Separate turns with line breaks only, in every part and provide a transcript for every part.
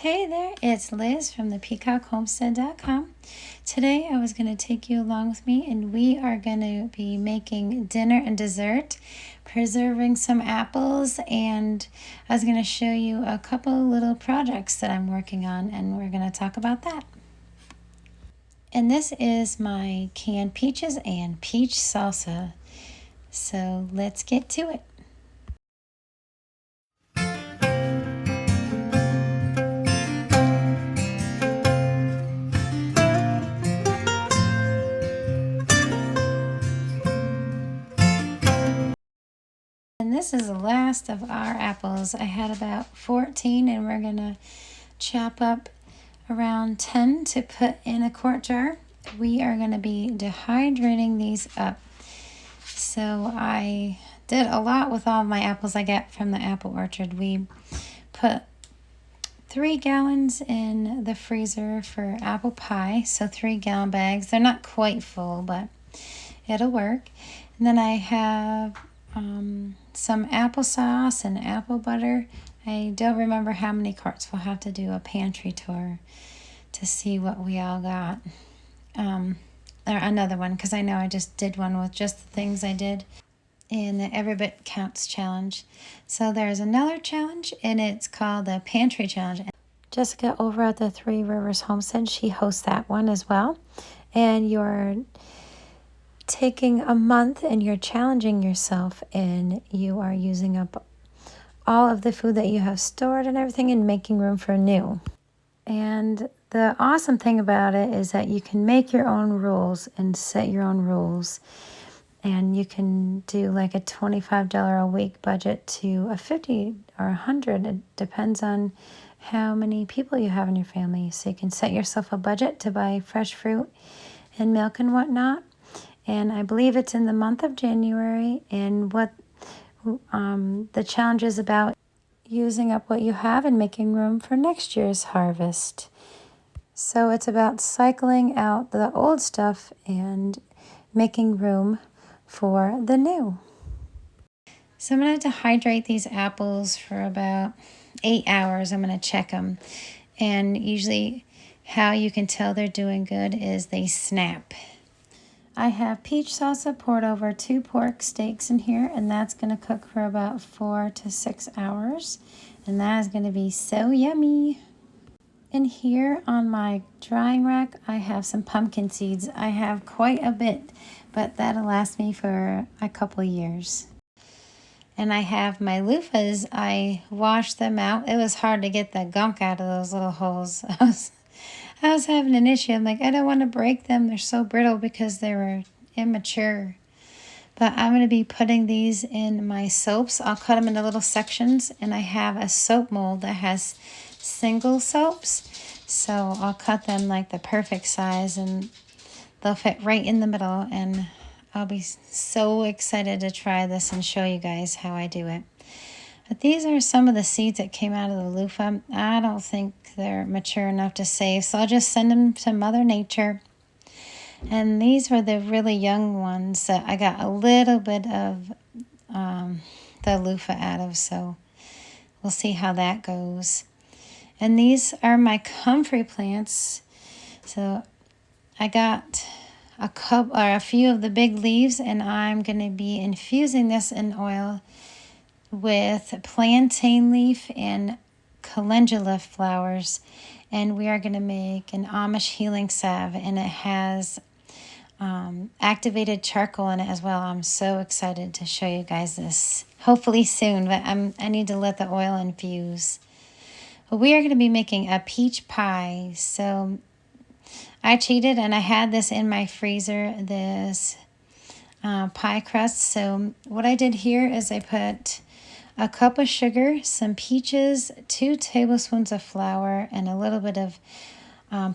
Hey there, it's Liz from the peacockhomestead.com. Today I was going to take you along with me and we are going to be making dinner and dessert, preserving some apples, and I was going to show you a couple little projects that I'm working on and we're going to talk about that. And this is my canned peaches and peach salsa. So let's get to it. And this is the last of our apples. I had about 14 and we're going to chop up around 10 to put in a quart jar. We are going to be dehydrating these up. So I did a lot with all my apples I get from the apple orchard. We put 3 gallons in the freezer for apple pie, so 3-gallon bags. They're not quite full, but it'll work. And then I have some applesauce and apple butter. I don't remember how many quarts. We'll have to do a pantry tour to see what we all got. Or another one, because I know I just did one with just the things I did in the Every Bit Counts challenge. So there's another challenge, and it's called the Pantry Challenge. Jessica over at the Three Rivers Homestead, she hosts that one as well. And you're taking a month and you're challenging yourself, and you are using up all of the food that you have stored and everything and making room for new. And the awesome thing about it is that you can make your own rules and set your own rules. And you can do like a $25 a week budget to a $50 or $100. It depends on how many people you have in your family. So you can set yourself a budget to buy fresh fruit and milk and whatnot. And I believe it's in the month of January. And what the challenge is about using up what you have and making room for next year's harvest. So it's about cycling out the old stuff and making room for the new. So I'm going to dehydrate these apples for about 8 hours. I'm going to check them. And usually how you can tell they're doing good is they snap. I have peach salsa poured over 2 pork steaks in here, and that's going to cook for about 4 to 6 hours. And that is going to be so yummy. And here on my drying rack, I have some pumpkin seeds. I have quite a bit, but that'll last me for a couple years. And I have my loofahs. I washed them out. It was hard to get the gunk out of those little holes. I was having an issue. I'm like, I don't want to break them. They're so brittle because they were immature. But I'm going to be putting these in my soaps. I'll cut them into little sections. And I have a soap mold that has single soaps. So I'll cut them like the perfect size. And they'll fit right in the middle. And I'll be so excited to try this and show you guys how I do it. But these are some of the seeds that came out of the loofah. I don't think they're mature enough to save, so I'll just send them to Mother Nature. And these were the really young ones that I got a little bit of the loofah out of, so we'll see how that goes. And these are my comfrey plants. So I got a few of the big leaves, and I'm going to be infusing this in oil with plantain leaf and calendula flowers, and we are going to make an Amish healing salve, and it has activated charcoal in it as well. I'm so excited to show you guys this, hopefully soon, but I need to let the oil infuse. But we are going to be making a peach pie. So I cheated and I had this in my freezer, this pie crust. So what I did here is I put a cup of sugar, some peaches, 2 tablespoons of flour, and a little bit of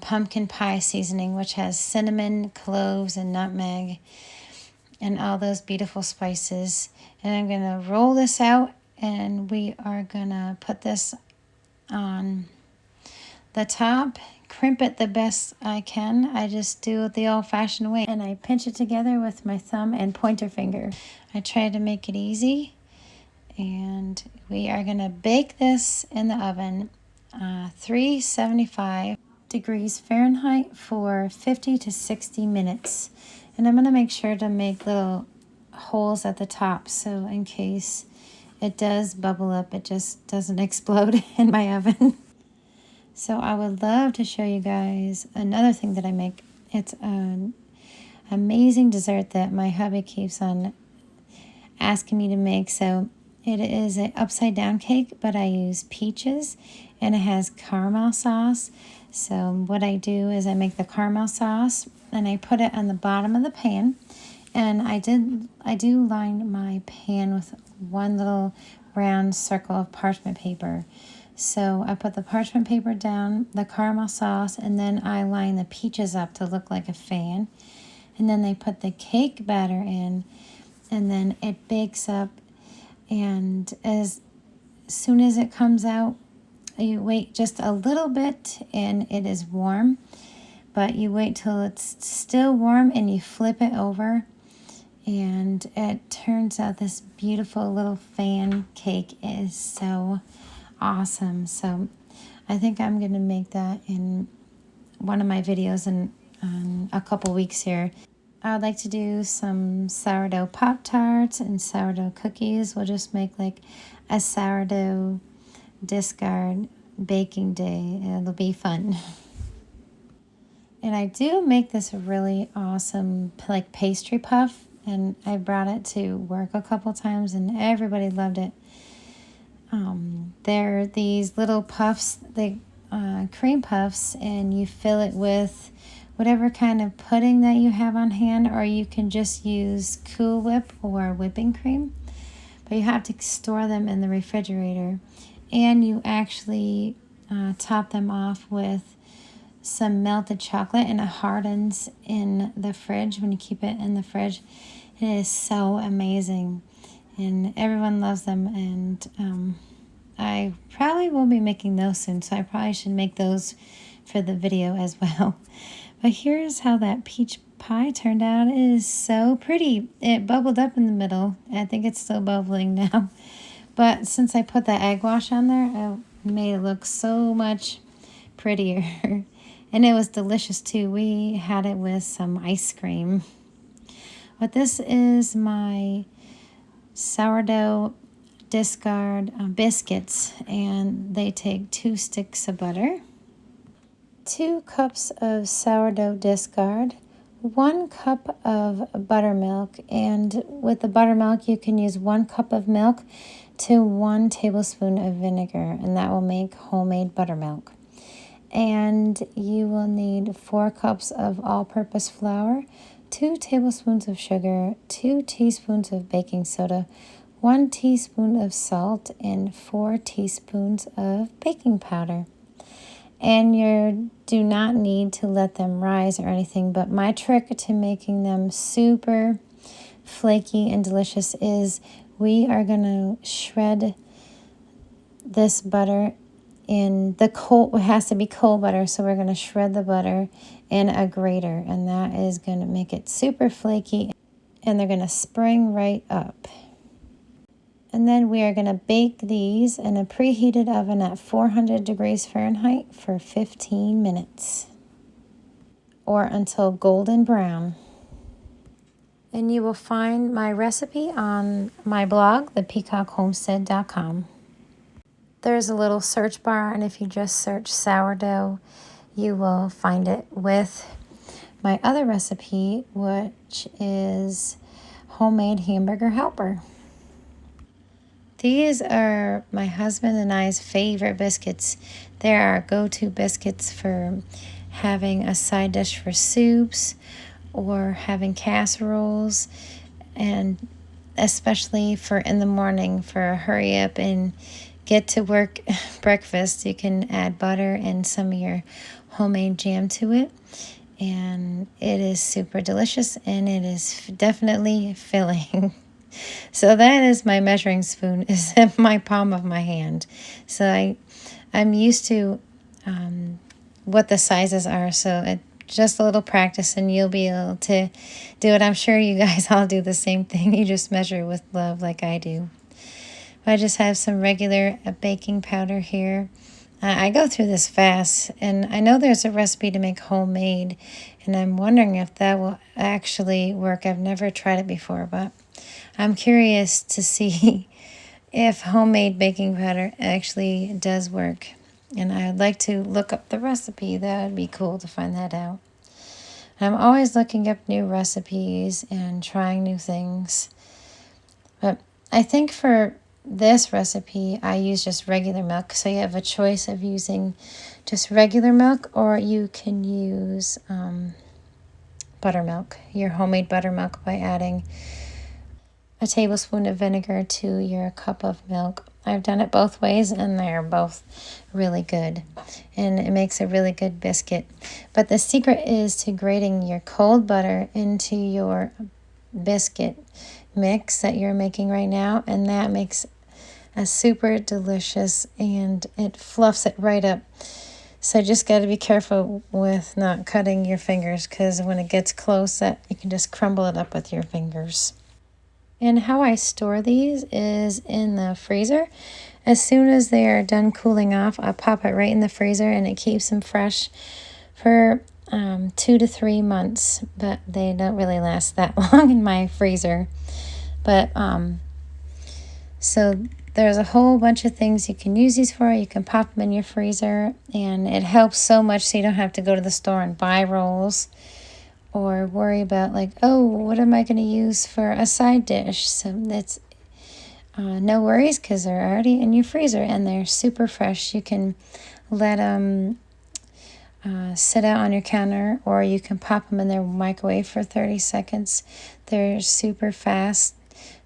pumpkin pie seasoning, which has cinnamon, cloves, and nutmeg, and all those beautiful spices. And I'm going to roll this out, and we are going to put this on the top, crimp it the best I can. I just do it the old-fashioned way, and I pinch it together with my thumb and pointer finger. I try to make it easy. And we are going to bake this in the oven 375 degrees Fahrenheit for 50 to 60 minutes. And I'm going to make sure to make little holes at the top so in case it does bubble up, it just doesn't explode in my oven. So I would love to show you guys another thing that I make. It's an amazing dessert that my hubby keeps on asking me to make. So it is an upside down cake, but I use peaches and it has caramel sauce. So what I do is I make the caramel sauce and I put it on the bottom of the pan. And I do line my pan with one little round circle of parchment paper. So I put the parchment paper down, the caramel sauce, and then I line the peaches up to look like a fan. And then they put the cake batter in, and then it bakes up. And as soon as it comes out, you wait just a little bit and it is warm. But you wait till it's still warm and you flip it over. And it turns out this beautiful little fan cake is so awesome. So I think I'm going to make that in one of my videos in a couple weeks here. I would like to do some sourdough Pop-Tarts and sourdough cookies. We'll just make like a sourdough discard baking day. It'll be fun. And I do make this really awesome like pastry puff. And I brought it to work a couple times and everybody loved it. They're these little puffs, cream puffs, and you fill it with whatever kind of pudding that you have on hand, or you can just use Cool Whip or whipping cream. But you have to store them in the refrigerator. And you actually top them off with some melted chocolate, and it hardens in the fridge when you keep it in the fridge. It is so amazing, and everyone loves them, and I probably will be making those soon, so I probably should make those for the video as well. But here's how that peach pie turned out. It is so pretty. It bubbled up in the middle. I think it's still bubbling now. But since I put the egg wash on there, it made it look so much prettier. And it was delicious too. We had it with some ice cream. But this is my sourdough discard biscuits, and they take 2 sticks of butter, 2 cups of sourdough discard, 1 cup of buttermilk, and with the buttermilk you can use 1 cup of milk to 1 tablespoon of vinegar, and that will make homemade buttermilk. And you will need 4 cups of all-purpose flour, 2 tablespoons of sugar, 2 teaspoons of baking soda, 1 teaspoon of salt, and 4 teaspoons of baking powder. And you do not need to let them rise or anything, but my trick to making them super flaky and delicious is we are going to shred this butter in the cold. It has to be cold butter, so we're going to shred the butter in a grater, and that is going to make it super flaky, and they're going to spring right up. And then we are going to bake these in a preheated oven at 400 degrees Fahrenheit for 15 minutes, or until golden brown. And you will find my recipe on my blog, thepeacockhomestead.com. There's a little search bar, and if you just search sourdough, you will find it with my other recipe, which is homemade hamburger helper. These are my husband and I's favorite biscuits. They're our go-to biscuits for having a side dish for soups or having casseroles, and especially for in the morning for a hurry up and get to work breakfast. You can add butter and some of your homemade jam to it, and it is super delicious, and it is definitely filling. So that is my measuring spoon, is in my palm of my hand. So I'm used to what the sizes are, so just a little practice and you'll be able to do it. I'm sure you guys all do the same thing. You just measure with love like I do. I just have some regular baking powder here, I go through this fast, and I know there's a recipe to make homemade, and I'm wondering if that will actually work. I've never tried it before, but I'm curious to see if homemade baking powder actually does work. And I'd like to look up the recipe. That would be cool to find that out. I'm always looking up new recipes and trying new things. But I think for this recipe, I use just regular milk. So you have a choice of using just regular milk, or you can use buttermilk, your homemade buttermilk, by adding a tablespoon of vinegar to your cup of milk. I've done it both ways, and they're both really good, and it makes a really good biscuit. But the secret is to grating your cold butter into your biscuit mix that you're making right now, and that makes a super delicious, and it fluffs it right up. So just got to be careful with not cutting your fingers, because when it gets close, that you can just crumble it up with your fingers. And how I store these is in the freezer. As soon as they are done cooling off, I pop it right in the freezer, and it keeps them fresh for 2 to 3 months. But they don't really last that long in my freezer. But so there's a whole bunch of things you can use these for. You can pop them in your freezer, and it helps so much so you don't have to go to the store and buy rolls or worry about, like, oh, what am I going to use for a side dish? So that's no worries, because they're already in your freezer and they're super fresh. You can let them sit out on your counter, or you can pop them in the microwave for 30 seconds. They're super fast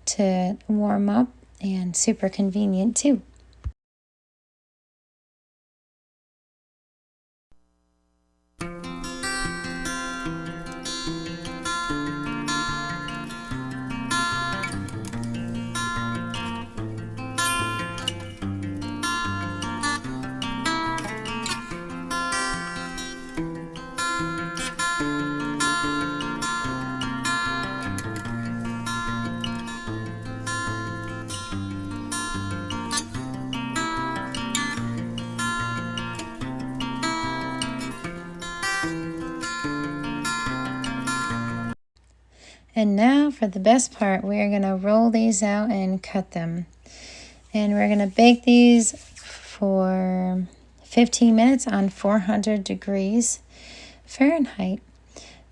to warm up and super convenient too. And now for the best part, we are going to roll these out and cut them. And we're going to bake these for 15 minutes on 400 degrees Fahrenheit.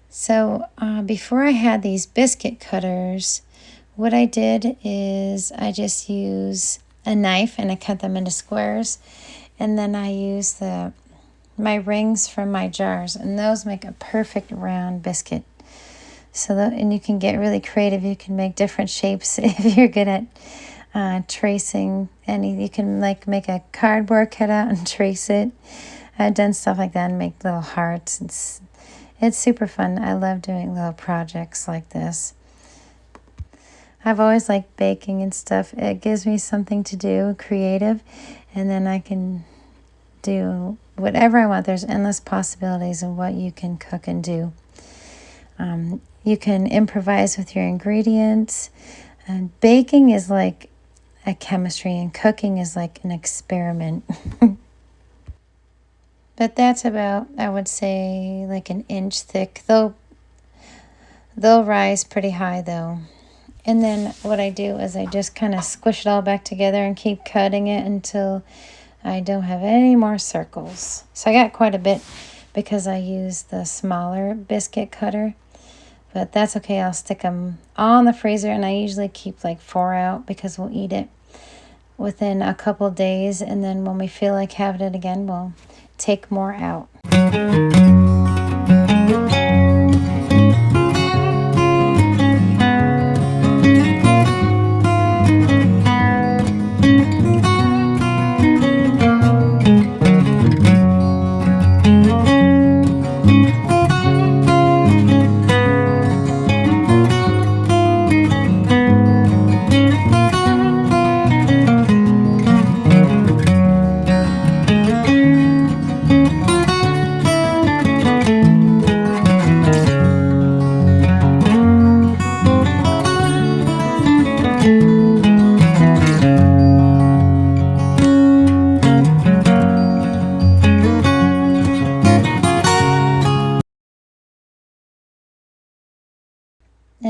So before I had these biscuit cutters, what I did is I just use a knife and I cut them into squares. And then I use my rings from my jars, and those make a perfect round biscuit. So and you can get really creative. You can make different shapes if you're good at tracing any. You can like make a cardboard cutout and trace it. I've done stuff like that and make little hearts. It's super fun. I love doing little projects like this. I've always liked baking and stuff. It gives me something to do, creative, and then I can do whatever I want. There's endless possibilities of what you can cook and do. You can improvise with your ingredients. And baking is like a chemistry, and cooking is like an experiment. But that's about, I would say, like an inch thick. They'll rise pretty high though. And then what I do is I just kind of squish it all back together and keep cutting it until I don't have any more circles. So I got quite a bit because I use the smaller biscuit cutter. But that's okay. I'll stick them all in the freezer, and I usually keep like 4 out because we'll eat it within a couple days. And then when we feel like having it again, we'll take more out.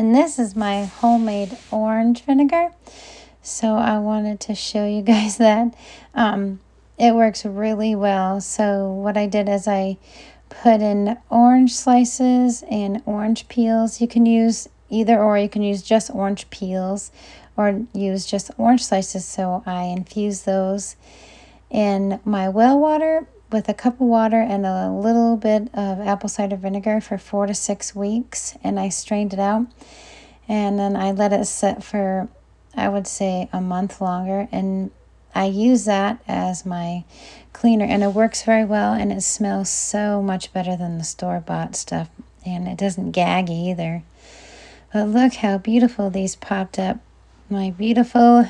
And this is my homemade orange vinegar. So I wanted to show you guys that. It works really well. So what I did is I put in orange slices and orange peels. You can use either or. You can use just orange peels or use just orange slices. So I infused those in my well water with a cup of water and a little bit of apple cider vinegar for 4 to 6 weeks. And I strained it out. And then I let it sit for, I would say, a month longer. And I use that as my cleaner. And it works very well. And it smells so much better than the store-bought stuff. And it doesn't gag either. But look how beautiful these popped up. My beautiful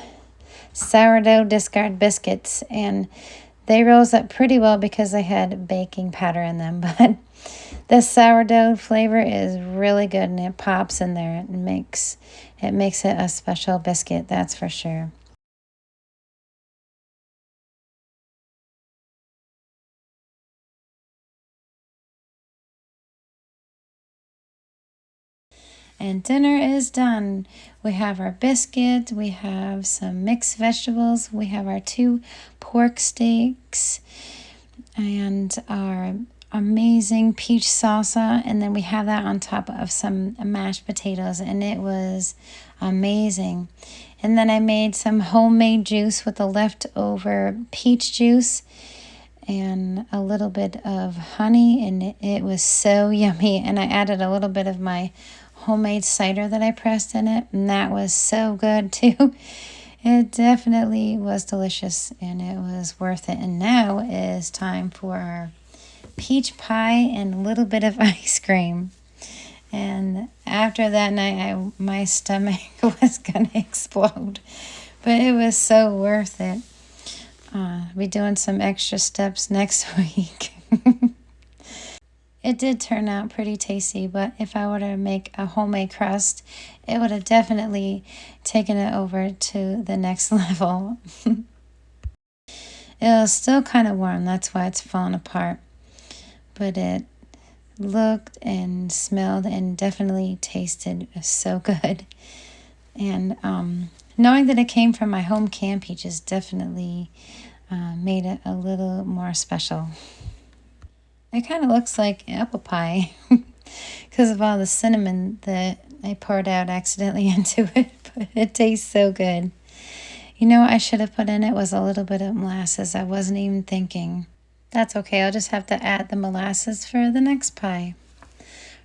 sourdough discard biscuits. And they rose up pretty well because I had baking powder in them. But the sourdough flavor is really good and it pops in there. It makes it a special biscuit, that's for sure. And dinner is done. We have our biscuit, we have some mixed vegetables, we have our 2 pork steaks, and our amazing peach salsa, and then we have that on top of some mashed potatoes, and it was amazing. And then I made some homemade juice with the leftover peach juice and a little bit of honey, and it was so yummy. And I added a little bit of my homemade cider that I pressed in it, and that was so good too. It definitely was delicious and it was worth it. And now is time for our peach pie and a little bit of ice cream. And after that night, my stomach was gonna explode, but it was so worth it. I'll be doing some extra steps next week. It did turn out pretty tasty, but if I were to make a homemade crust, it would have definitely taken it over to the next level. It was still kind of warm, that's why it's falling apart. But it looked and smelled and definitely tasted so good. And knowing that it came from my home canned peaches definitely made it a little more special. It kind of looks like apple pie because of all the cinnamon that I poured out accidentally into it, but it tastes so good. You know what I should have put in it was a little bit of molasses. I wasn't even thinking. That's okay, I'll just have to add the molasses for the next pie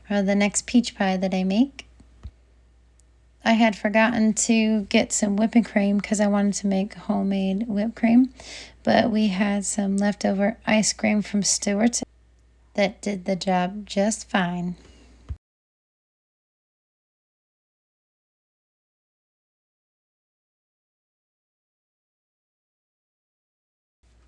or the next peach pie that I make. I had forgotten to get some whipping cream because I wanted to make homemade whipped cream, but we had some leftover ice cream from Stewart's that did the job just fine.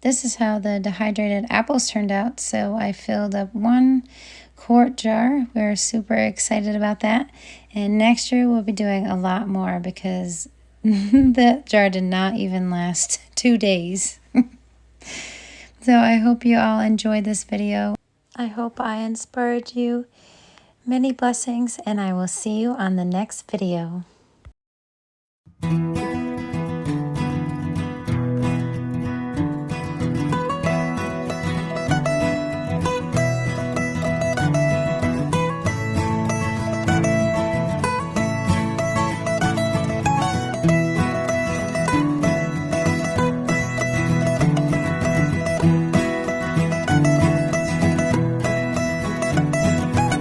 This is how the dehydrated apples turned out. So I filled up 1 quart jar. We're super excited about that. And next year we'll be doing a lot more because that jar did not even last 2 days. So I hope you all enjoyed this video. I hope I inspired you. Many blessings, and I will see you on the next video.